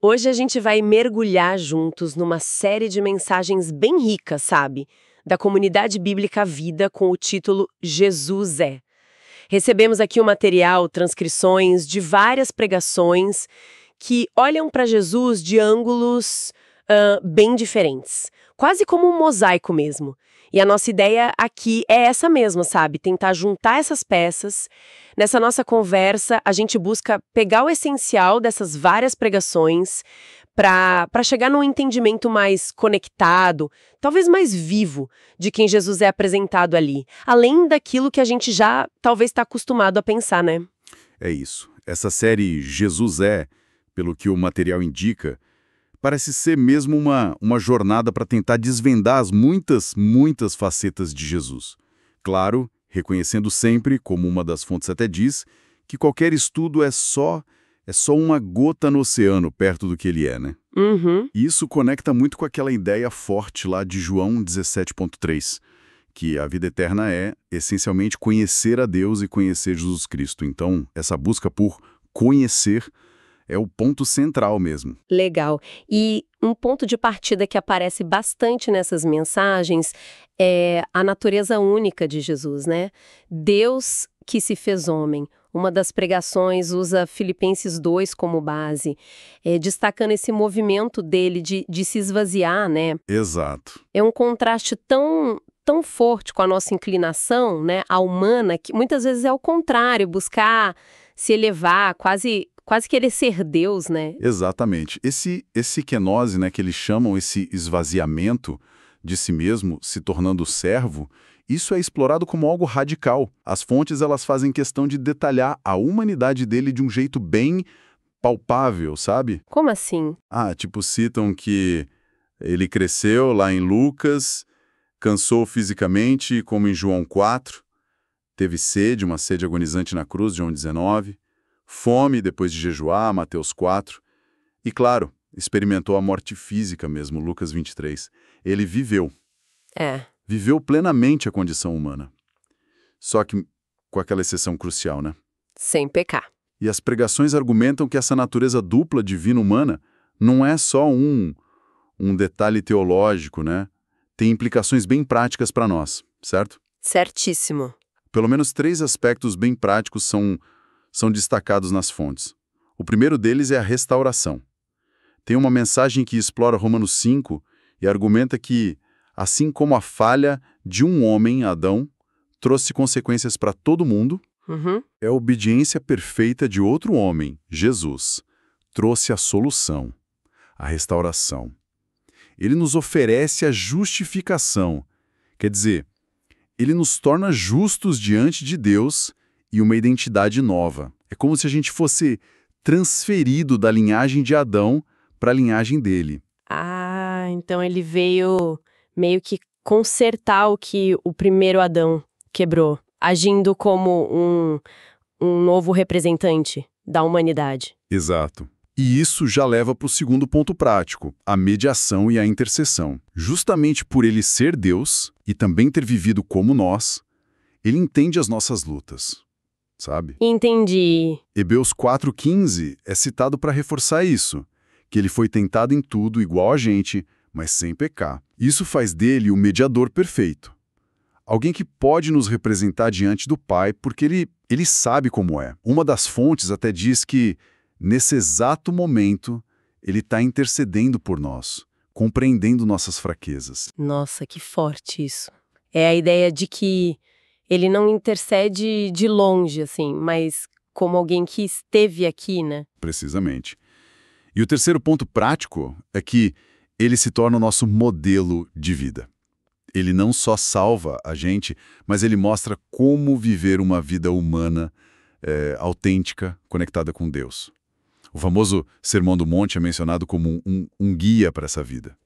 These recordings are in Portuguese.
Hoje a gente vai mergulhar juntos numa série de mensagens bem ricas, sabe? Da comunidade bíblica Vida com o título Jesus é. Recebemos aqui o material, transcrições de várias pregações que olham para Jesus de ângulos bem diferentes. Quase como um mosaico mesmo. E a nossa ideia aqui é essa mesma, sabe? Tentar juntar essas peças. Nessa nossa conversa, a gente busca pegar o essencial dessas várias pregações para chegar num entendimento mais conectado, talvez mais vivo, de quem Jesus é apresentado ali. Além daquilo que a gente já talvez está acostumado a pensar, né? É isso. Essa série Jesus é, pelo que o material indica, parece ser mesmo uma jornada para tentar desvendar as muitas facetas de Jesus. Claro, reconhecendo sempre, como uma das fontes até diz, que qualquer estudo é só uma gota no oceano perto do que ele é, né? Uhum. E isso conecta muito com aquela ideia forte lá de João 17,3, que a vida eterna é, essencialmente, conhecer a Deus e conhecer Jesus Cristo. Então, essa busca por conhecer é o ponto central mesmo. Legal. E um ponto de partida que aparece bastante nessas mensagens é a natureza única de Jesus, né? Deus que se fez homem. Uma das pregações usa Filipenses 2 como base, destacando esse movimento dele de se esvaziar, né? Exato. É um contraste tão forte com a nossa inclinação, né, a humana, que muitas vezes é o contrário, buscar se elevar, quase querer ser Deus, né? Exatamente. Esse kenosis, né, que eles chamam esse esvaziamento de si mesmo, se tornando servo, isso é explorado como algo radical. As fontes elas fazem questão de detalhar a humanidade dele de um jeito bem palpável, sabe? Como assim? Citam que ele cresceu lá em Lucas, cansou fisicamente, como em João 4, teve sede, uma sede agonizante na cruz, João 19, fome depois de jejuar, Mateus 4, e claro, experimentou a morte física mesmo, Lucas 23. Ele viveu plenamente a condição humana. Só que com aquela exceção crucial, né? Sem pecar. E as pregações argumentam que essa natureza dupla divina-humana não é só um detalhe teológico, né? Tem implicações bem práticas para nós, certo? Certíssimo. Pelo menos 3 aspectos bem práticos são destacados nas fontes. O primeiro deles é a restauração. Tem uma mensagem que explora Romanos 5 e argumenta que, assim como a falha de um homem, Adão, trouxe consequências para todo mundo, é a obediência perfeita de outro homem, Jesus, trouxe a solução, a restauração. Ele nos oferece a justificação, quer dizer, ele nos torna justos diante de Deus e uma identidade nova. É como se a gente fosse transferido da linhagem de Adão para a linhagem dele. Ah, então ele veio meio que consertar o que o primeiro Adão quebrou, agindo como um novo representante da humanidade. Exato. E isso já leva para o segundo ponto prático, a mediação e a intercessão. Justamente por ele ser Deus e também ter vivido como nós, ele entende as nossas lutas, sabe? Entendi. Hebreus 4,15 é citado para reforçar isso, que ele foi tentado em tudo igual a gente, mas sem pecar. Isso faz dele o mediador perfeito. Alguém que pode nos representar diante do Pai porque ele sabe como é. Uma das fontes até diz que, nesse exato momento, ele está intercedendo por nós, compreendendo nossas fraquezas. Nossa, que forte isso. É a ideia de que ele não intercede de longe, assim, mas como alguém que esteve aqui, né? Precisamente. E o terceiro ponto prático é que ele se torna o nosso modelo de vida. Ele não só salva a gente, mas ele mostra como viver uma vida humana, autêntica, conectada com Deus. O famoso Sermão do Monte é mencionado como um guia para essa vida.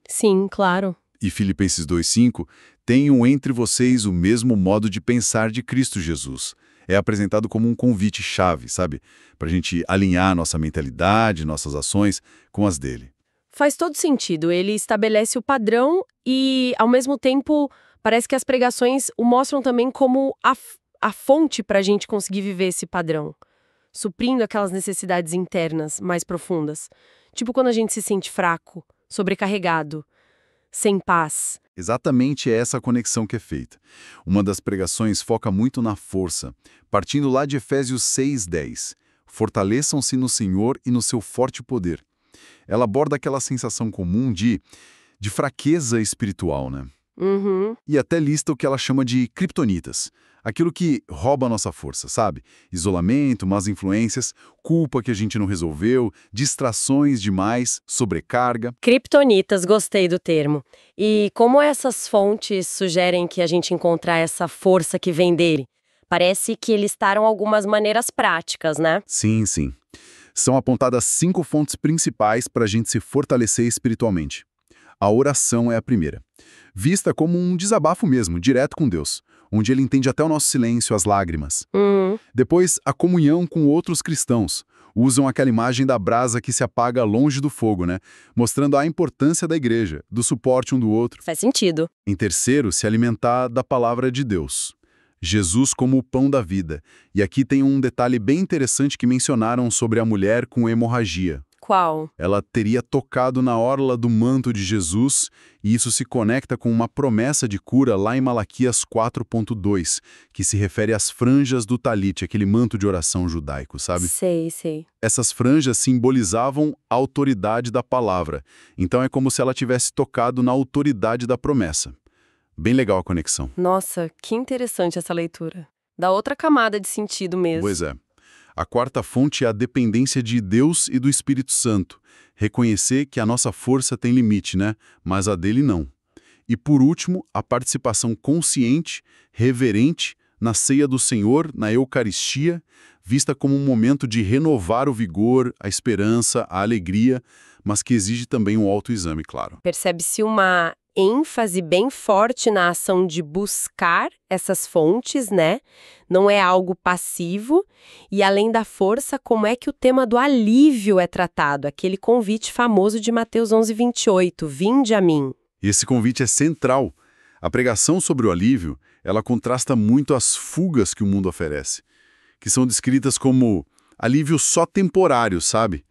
Sim, claro. E Filipenses 2,5, tenham entre vocês o mesmo modo de pensar de Cristo Jesus. É apresentado como um convite-chave, sabe? Para a gente alinhar nossa mentalidade, nossas ações com as dele. Faz todo sentido. Ele estabelece o padrão e, ao mesmo tempo, parece que as pregações o mostram também como a fonte para a gente conseguir viver esse padrão. suprindo aquelas necessidades internas mais profundas. Tipo quando a gente se sente fraco, sobrecarregado, sem paz. Exatamente essa conexão que é feita. Uma das pregações foca muito na força, partindo lá de Efésios 6:10. Fortaleçam-se no Senhor e no seu forte poder. Ela aborda aquela sensação comum de fraqueza espiritual, né? Uhum. E até lista o que ela chama de criptonitas. Aquilo que rouba a nossa força, sabe? Isolamento, más influências, culpa que a gente não resolveu, distrações demais, sobrecarga. Kryptonitas, gostei do termo. E como essas fontes sugerem que a gente encontrar essa força que vem dele? Parece que eles listaram algumas maneiras práticas, né? Sim, sim. São apontadas 5 fontes principais para a gente se fortalecer espiritualmente. A oração é a primeira. Vista como um desabafo mesmo, direto com Deus, onde ele entende até o nosso silêncio, as lágrimas. Depois, a comunhão com outros cristãos. Usam aquela imagem da brasa que se apaga longe do fogo, né? Mostrando a importância da igreja, do suporte um do outro. Faz sentido. Em terceiro, se alimentar da palavra de Deus. Jesus como o pão da vida. E aqui tem um detalhe bem interessante que mencionaram sobre a mulher com hemorragia. Qual? Ela teria tocado na orla do manto de Jesus, e isso se conecta com uma promessa de cura lá em Malaquias 4.2, que se refere às franjas do talit, aquele manto de oração judaico, sabe? Sei. Essas franjas simbolizavam a autoridade da palavra, então é como se ela tivesse tocado na autoridade da promessa. Bem legal a conexão. Nossa, que interessante essa leitura. Dá outra camada de sentido mesmo. Pois é. A quarta fonte é a dependência de Deus e do Espírito Santo. Reconhecer que a nossa força tem limite, né? Mas a dele não. E por último, a participação consciente, reverente, na ceia do Senhor, na Eucaristia, vista como um momento de renovar o vigor, a esperança, a alegria, mas que exige também um autoexame, claro. Percebe-se uma ênfase bem forte na ação de buscar essas fontes, né? Não é algo passivo. E além da força, como é que o tema do alívio é tratado? Aquele convite famoso de Mateus 11:28, vinde a mim. E esse convite é central. A pregação sobre o alívio, ela contrasta muito as fugas que o mundo oferece, que são descritas como alívio só temporário, sabe?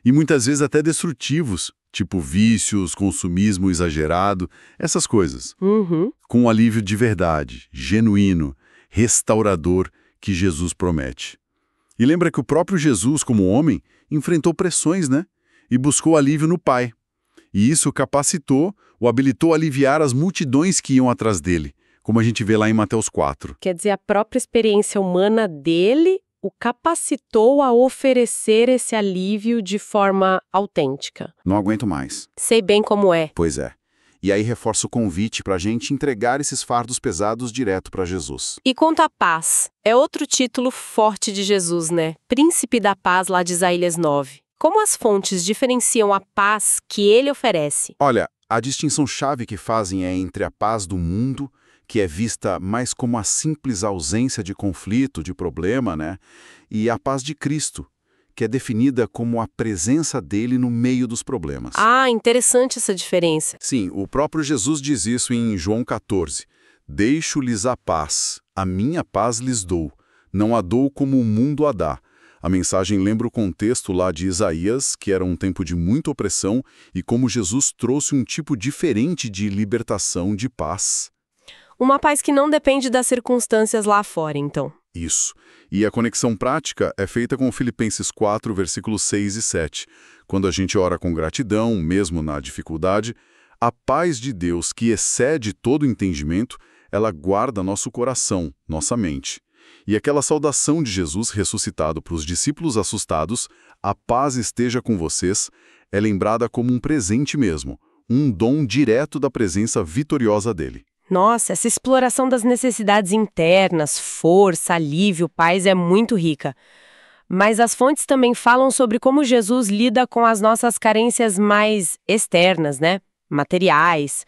E muitas vezes até destrutivos, tipo vícios, consumismo exagerado, essas coisas. Com um alívio de verdade, genuíno, restaurador que Jesus promete. E lembra que o próprio Jesus, como homem, enfrentou pressões, né? E buscou alívio no Pai. E isso o habilitou a aliviar as multidões que iam atrás dele, como a gente vê lá em Mateus 4. Quer dizer, a própria experiência humana dele o capacitou a oferecer esse alívio de forma autêntica. Não aguento mais. Sei bem como é. Pois é. E aí reforça o convite para a gente entregar esses fardos pesados direto para Jesus. E quanto à paz, é outro título forte de Jesus, né? Príncipe da paz, lá de Isaías 9. Como as fontes diferenciam a paz que ele oferece? Olha, a distinção-chave que fazem é entre a paz do mundo, que é vista mais como a simples ausência de conflito, de problema, né? E a paz de Cristo, que é definida como a presença dele no meio dos problemas. Ah, interessante essa diferença. Sim, o próprio Jesus diz isso em João 14. Deixo-lhes a paz, a minha paz lhes dou, não a dou como o mundo a dá. A mensagem lembra o contexto lá de Isaías, que era um tempo de muita opressão, e como Jesus trouxe um tipo diferente de libertação, de paz. Uma paz que não depende das circunstâncias lá fora, então. Isso. E a conexão prática é feita com Filipenses 4, versículos 6 e 7. Quando a gente ora com gratidão, mesmo na dificuldade, a paz de Deus, que excede todo entendimento, ela guarda nosso coração, nossa mente. E aquela saudação de Jesus ressuscitado para os discípulos assustados, a paz esteja com vocês, é lembrada como um presente mesmo, um dom direto da presença vitoriosa dele. Nossa, essa exploração das necessidades internas, força, alívio, paz é muito rica. Mas as fontes também falam sobre como Jesus lida com as nossas carências mais externas, né? Materiais.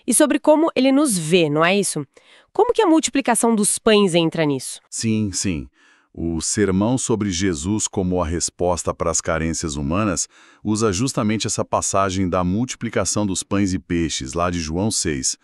E sobre como ele nos vê, não é isso? Como que a multiplicação dos pães entra nisso? Sim. O sermão sobre Jesus como a resposta para as carências humanas usa justamente essa passagem da multiplicação dos pães e peixes, lá de João 6.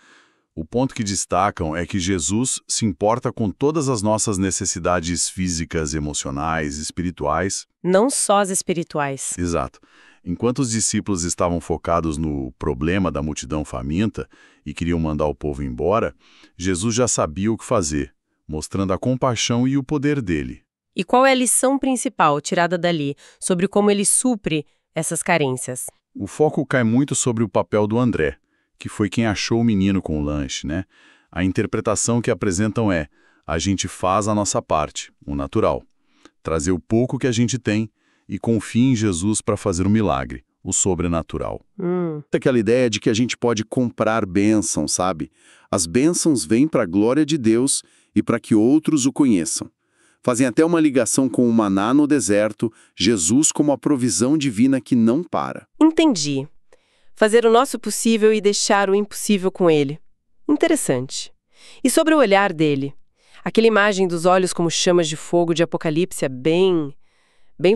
O ponto que destacam é que Jesus se importa com todas as nossas necessidades físicas, emocionais, espirituais. Não só as espirituais. Exato. Enquanto os discípulos estavam focados no problema da multidão faminta e queriam mandar o povo embora, Jesus já sabia o que fazer, mostrando a compaixão e o poder dele. E qual é a lição principal tirada dali sobre como ele supre essas carências? O foco cai muito sobre o papel do André, que foi quem achou o menino com o lanche, né? A interpretação que apresentam é: a gente faz a nossa parte, o natural. Trazer o pouco que a gente tem e confia em Jesus para fazer o milagre, o sobrenatural. Aquela ideia de que a gente pode comprar bênçãos, sabe? As bênçãos vêm para a glória de Deus e para que outros o conheçam. Fazem até uma ligação com o maná no deserto, Jesus como a provisão divina que não para. Entendi. Fazer o nosso possível e deixar o impossível com ele. Interessante. E sobre o olhar dele? Aquela imagem dos olhos como chamas de fogo de Apocalipse é bem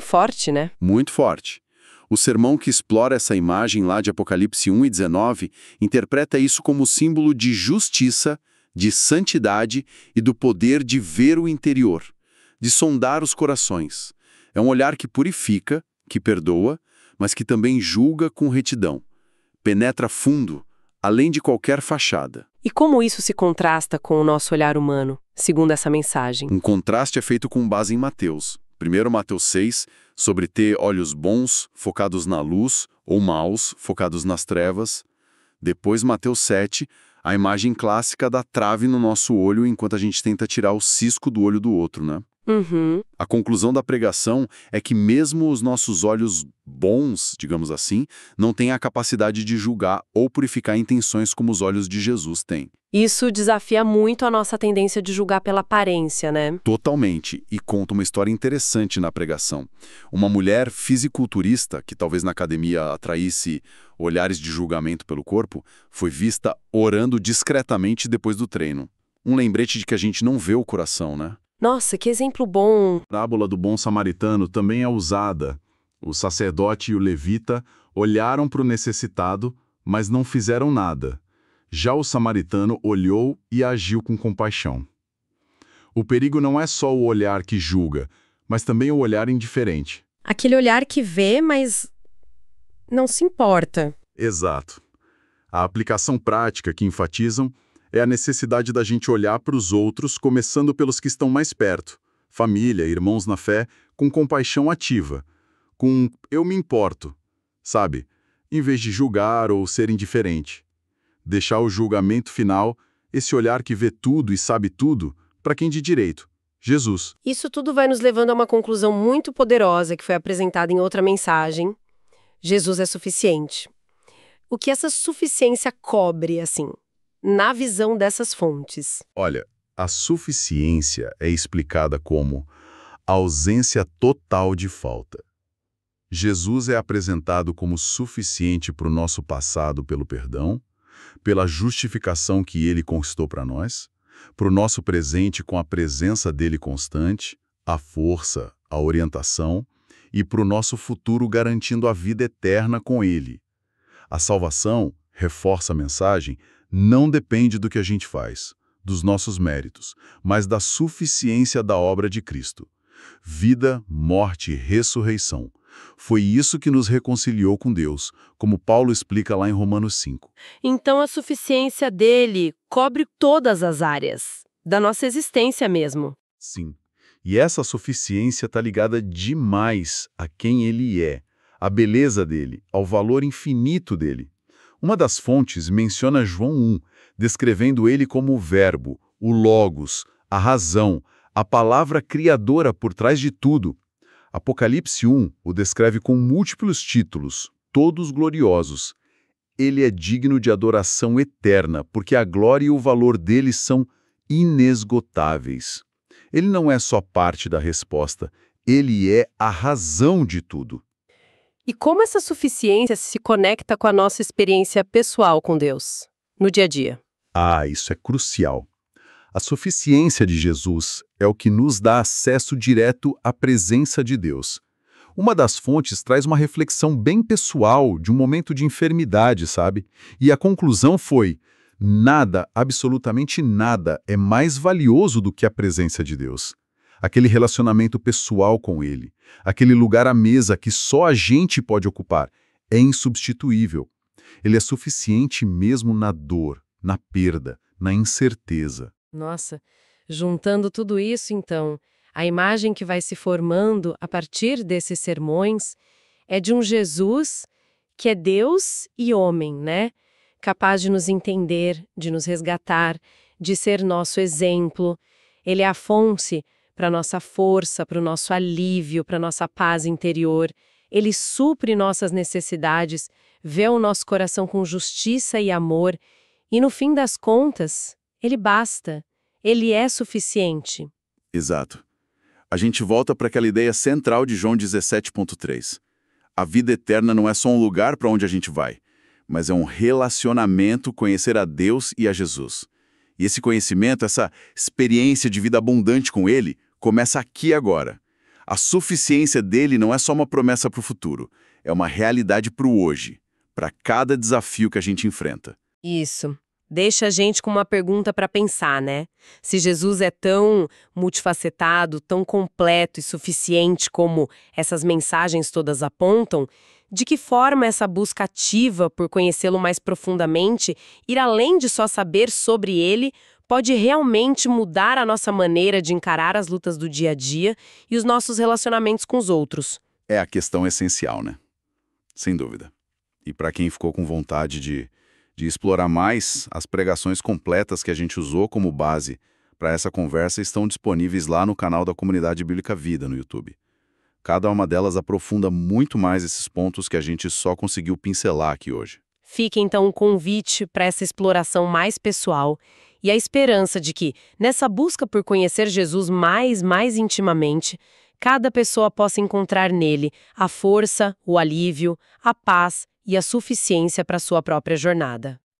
forte, né? Muito forte. O sermão que explora essa imagem lá de Apocalipse 1 e 19 interpreta isso como símbolo de justiça, de santidade e do poder de ver o interior, de sondar os corações. É um olhar que purifica, que perdoa, mas que também julga com retidão. Penetra fundo, além de qualquer fachada. E como isso se contrasta com o nosso olhar humano, segundo essa mensagem? Um contraste é feito com base em Mateus. Primeiro, Mateus 6, sobre ter olhos bons, focados na luz, ou maus, focados nas trevas. Depois, Mateus 7, a imagem clássica da trave no nosso olho enquanto a gente tenta tirar o cisco do olho do outro, né? A conclusão da pregação é que mesmo os nossos olhos bons, digamos assim, não têm a capacidade de julgar ou purificar intenções como os olhos de Jesus têm. Isso desafia muito a nossa tendência de julgar pela aparência, né? Totalmente, e conta uma história interessante na pregação. Uma mulher fisiculturista, que talvez na academia atraísse olhares de julgamento pelo corpo, foi vista orando discretamente depois do treino. Um lembrete de que a gente não vê o coração, né? Nossa, que exemplo bom! A parábola do bom samaritano também é usada. O sacerdote e o levita olharam para o necessitado, mas não fizeram nada. Já o samaritano olhou e agiu com compaixão. O perigo não é só o olhar que julga, mas também o olhar indiferente. Aquele olhar que vê, mas não se importa. Exato. A aplicação prática que enfatizam é a necessidade da gente olhar para os outros, começando pelos que estão mais perto, família, irmãos na fé, com compaixão ativa, com eu me importo, sabe? Em vez de julgar ou ser indiferente. Deixar o julgamento final, esse olhar que vê tudo e sabe tudo, para quem de direito, Jesus. Isso tudo vai nos levando a uma conclusão muito poderosa que foi apresentada em outra mensagem. Jesus é suficiente. O que essa suficiência cobre, assim, na visão dessas fontes? Olha, a suficiência é explicada como ausência total de falta. Jesus é apresentado como suficiente para o nosso passado pelo perdão, pela justificação que ele conquistou para nós, para o nosso presente com a presença dele constante, a força, a orientação, e para o nosso futuro garantindo a vida eterna com ele. A salvação, reforça a mensagem, não depende do que a gente faz, dos nossos méritos, mas da suficiência da obra de Cristo. Vida, morte e ressurreição. Foi isso que nos reconciliou com Deus, como Paulo explica lá em Romanos 5. Então a suficiência dele cobre todas as áreas, da nossa existência mesmo. Sim. E essa suficiência está ligada demais a quem ele é, à beleza dele, ao valor infinito dele. Uma das fontes menciona João 1, descrevendo ele como o verbo, o logos, a razão, a palavra criadora por trás de tudo. Apocalipse 1 o descreve com múltiplos títulos, todos gloriosos. Ele é digno de adoração eterna, porque a glória e o valor dele são inesgotáveis. Ele não é só parte da resposta, ele é a razão de tudo. E como essa suficiência se conecta com a nossa experiência pessoal com Deus, no dia a dia? Ah, isso é crucial. A suficiência de Jesus é o que nos dá acesso direto à presença de Deus. Uma das fontes traz uma reflexão bem pessoal de um momento de enfermidade, sabe? E a conclusão foi: Nada, absolutamente nada, é mais valioso do que a presença de Deus. Aquele relacionamento pessoal com Ele, aquele lugar à mesa que só a gente pode ocupar, é insubstituível. Ele é suficiente mesmo na dor, na perda, na incerteza. Nossa, juntando tudo isso, então, a imagem que vai se formando a partir desses sermões é de um Jesus que é Deus e homem, né? Capaz de nos entender, de nos resgatar, de ser nosso exemplo. Ele é a fonte para nossa força, para o nosso alívio, para nossa paz interior. Ele supre nossas necessidades, vê o nosso coração com justiça e amor, e no fim das contas, ele basta. Ele é suficiente. Exato. A gente volta para aquela ideia central de João 17,3. A vida eterna não é só um lugar para onde a gente vai, mas é um relacionamento, conhecer a Deus e a Jesus. E esse conhecimento, essa experiência de vida abundante com Ele, começa aqui agora. A suficiência dele não é só uma promessa para o futuro, é uma realidade para o hoje, para cada desafio que a gente enfrenta. Isso. Deixa a gente com uma pergunta para pensar, né? Se Jesus é tão multifacetado, tão completo e suficiente como essas mensagens todas apontam, de que forma essa busca ativa por conhecê-lo mais profundamente, ir além de só saber sobre ele, pode realmente mudar a nossa maneira de encarar as lutas do dia a dia e os nossos relacionamentos com os outros? É a questão essencial, né? Sem dúvida. E para quem ficou com vontade de explorar mais, as pregações completas que a gente usou como base para essa conversa estão disponíveis lá no canal da Comunidade Bíblica Vida no YouTube. Cada uma delas aprofunda muito mais esses pontos que a gente só conseguiu pincelar aqui hoje. Fica então um convite para essa exploração mais pessoal e a esperança de que, nessa busca por conhecer Jesus mais intimamente, cada pessoa possa encontrar nele a força, o alívio, a paz e a suficiência para sua própria jornada.